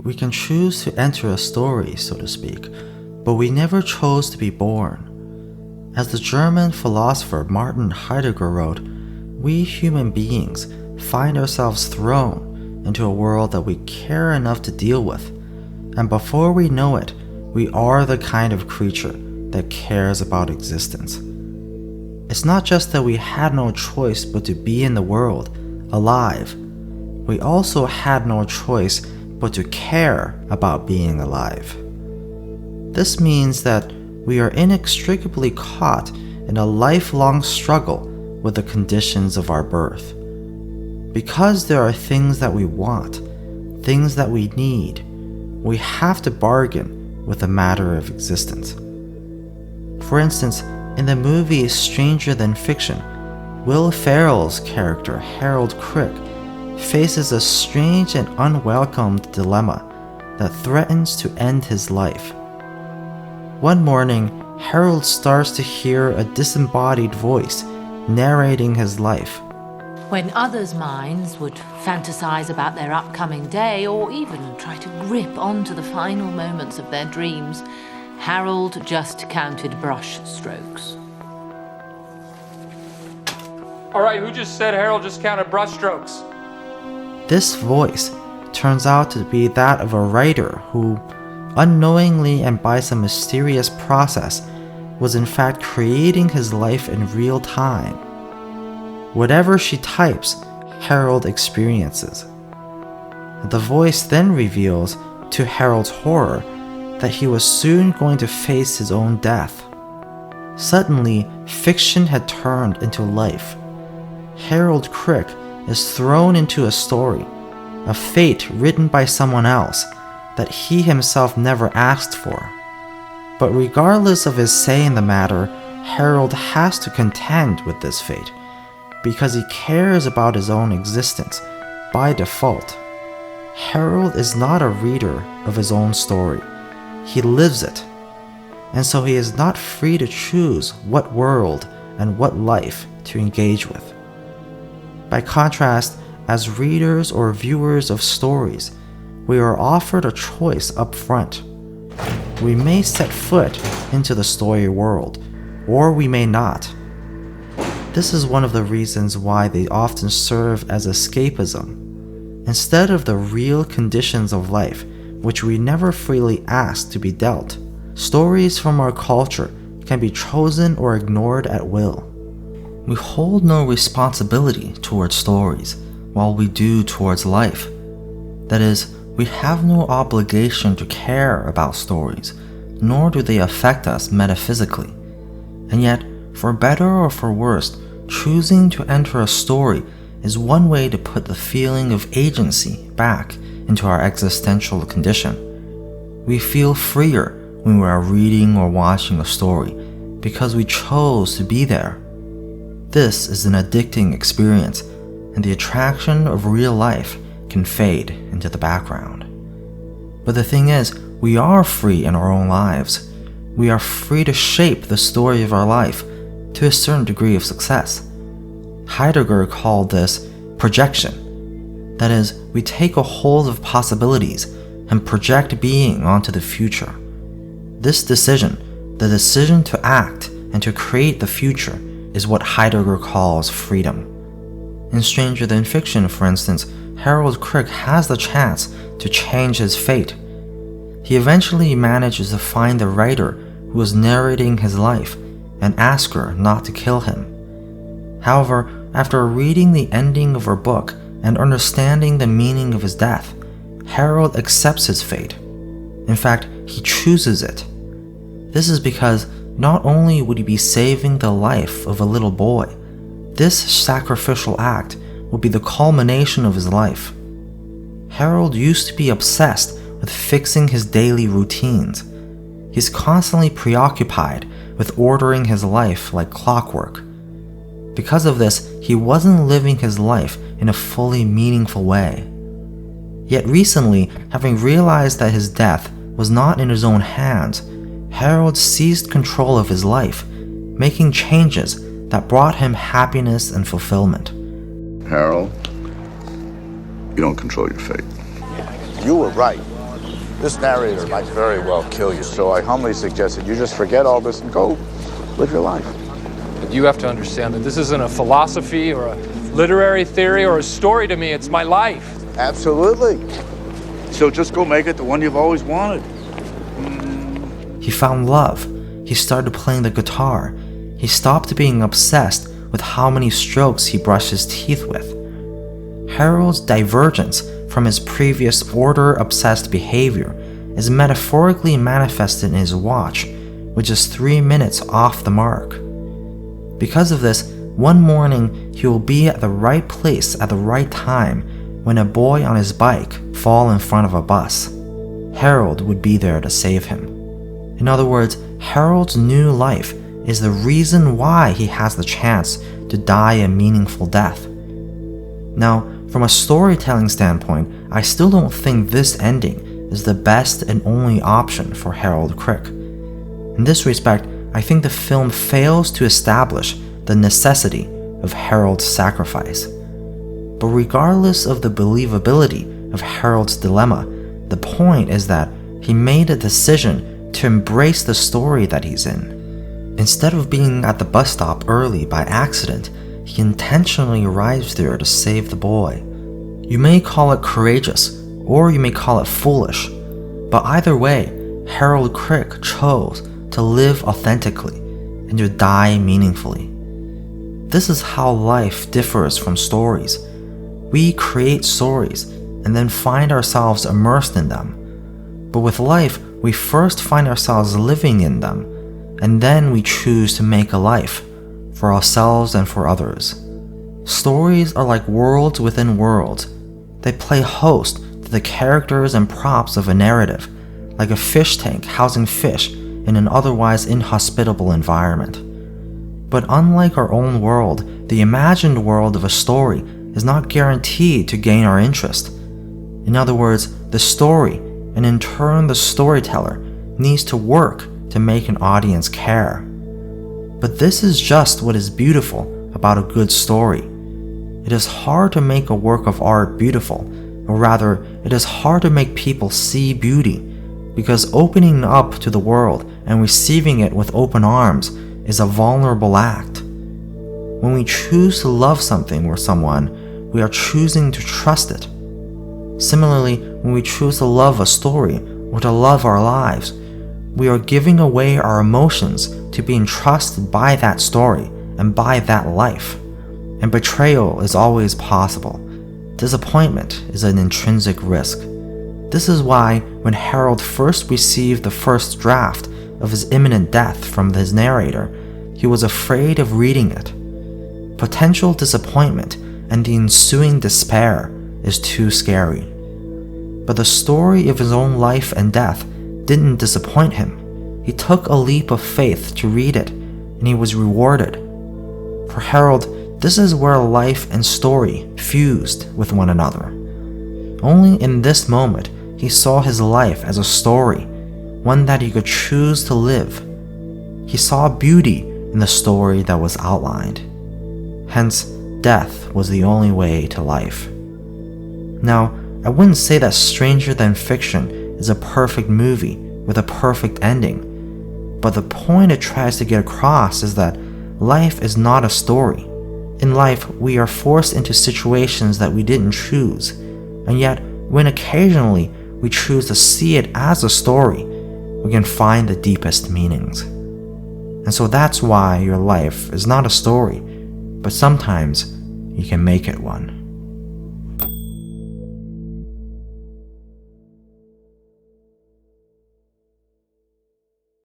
We can choose to enter a story, so to speak, but we never chose to be born. As the German philosopher Martin Heidegger wrote, we human beings find ourselves thrown into a world that we care enough to deal with, and before we know it, we are the kind of creature that cares about existence. It's not just that we had no choice but to be in the world, alive. We also had no choice but to care about being alive. This means that we are inextricably caught in a lifelong struggle with the conditions of our birth. Because there are things that we want, things that we need, we have to bargain with the matter of existence. For instance, in the movie Stranger Than Fiction, Will Ferrell's character, Harold Crick, faces a strange and unwelcomed dilemma that threatens to end his life. One morning, Harold starts to hear a disembodied voice narrating his life. When others' minds would fantasize about their upcoming day or even try to grip onto the final moments of their dreams, Harold just counted brush strokes. All right, who just said Harold just counted brush strokes? This voice turns out to be that of a writer who, unknowingly and by some mysterious process, was in fact creating his life in real time. Whatever she types, Harold experiences. The voice then reveals, to Harold's horror, that he was soon going to face his own death. Suddenly, fiction had turned into life. Harold Crick is thrown into a story, a fate written by someone else that he himself never asked for. But regardless of his say in the matter, Harold has to contend with this fate, because he cares about his own existence by default. Harold is not a reader of his own story. He lives it, and so he is not free to choose what world and what life to engage with. By contrast, as readers or viewers of stories, we are offered a choice up front. We may set foot into the story world, or we may not. This is one of the reasons why they often serve as escapism, instead of the real conditions of life, which we never freely ask to be dealt. Stories from our culture can be chosen or ignored at will. We hold no responsibility towards stories, while we do towards life. That is, we have no obligation to care about stories, nor do they affect us metaphysically. And yet, for better or for worse, choosing to enter a story is one way to put the feeling of agency back into our existential condition. We feel freer when we are reading or watching a story because we chose to be there. This is an addicting experience, and the attraction of real life can fade into the background. But the thing is, we are free in our own lives. We are free to shape the story of our life to a certain degree of success. Heidegger called this projection. That is, we take a hold of possibilities and project being onto the future. This decision, the decision to act and to create the future, is what Heidegger calls freedom. In Stranger Than Fiction, for instance, Harold Crick has the chance to change his fate. He eventually manages to find the writer who is narrating his life and ask her not to kill him. However, after reading the ending of her book and understanding the meaning of his death, Harold accepts his fate. In fact, he chooses it. This is because not only would he be saving the life of a little boy, this sacrificial act would be the culmination of his life. Harold used to be obsessed with fixing his daily routines. He's constantly preoccupied with ordering his life like clockwork. Because of this, he wasn't living his life in a fully meaningful way. Yet recently, having realized that his death was not in his own hands, Harold seized control of his life, making changes that brought him happiness and fulfillment. Harold, you don't control your fate. You were right. This narrator might very well kill you, so I humbly suggest that you just forget all this and go live your life. But you have to understand that this isn't a philosophy or a literary theory or a story to me. It's my life. Absolutely. So just go make it the one you've always wanted. He found love. He started playing the guitar. He stopped being obsessed with how many strokes he brushed his teeth with. Harold's divergence from his previous order-obsessed behavior is metaphorically manifested in his watch, which is 3 minutes off the mark. Because of this, one morning he will be at the right place at the right time when a boy on his bike falls in front of a bus. Harold would be there to save him. In other words, Harold's new life is the reason why he has the chance to die a meaningful death. Now, from a storytelling standpoint, I still don't think this ending is the best and only option for Harold Crick. In this respect, I think the film fails to establish the necessity of Harold's sacrifice. But regardless of the believability of Harold's dilemma, the point is that he made a decision to embrace the story that he's in. Instead of being at the bus stop early by accident, he intentionally arrives there to save the boy. You may call it courageous, or you may call it foolish, but either way, Harold Crick chose to live authentically and to die meaningfully. This is how life differs from stories. We create stories and then find ourselves immersed in them. But with life, we first find ourselves living in them, and then we choose to make a life for ourselves and for others. Stories are like worlds within worlds. They play host to the characters and props of a narrative, like a fish tank housing fish in an otherwise inhospitable environment. But unlike our own world, the imagined world of a story is not guaranteed to gain our interest. In other words, the story, and in turn the storyteller, needs to work to make an audience care. But this is just what is beautiful about a good story. It is hard to make a work of art beautiful, or rather, it is hard to make people see beauty, because opening up to the world and receiving it with open arms is a vulnerable act. When we choose to love something or someone, we are choosing to trust it. Similarly, when we choose to love a story or to love our lives, we are giving away our emotions to be entrusted by that story and by that life. And betrayal is always possible. Disappointment is an intrinsic risk. This is why when Harold first received the first draft of his imminent death from his narrator, he was afraid of reading it. Potential disappointment and the ensuing despair is too scary. But the story of his own life and death didn't disappoint him. He took a leap of faith to read it, and he was rewarded. For Harold, this is where life and story fused with one another. Only in this moment, he saw his life as a story, one that he could choose to live. He saw beauty in the story that was outlined. Hence, death was the only way to life. Now, I wouldn't say that Stranger Than Fiction is a perfect movie with a perfect ending, but the point it tries to get across is that life is not a story. In life, we are forced into situations that we didn't choose, and yet, when occasionally we choose to see it as a story, we can find the deepest meanings. And so that's why your life is not a story, but sometimes you can make it one.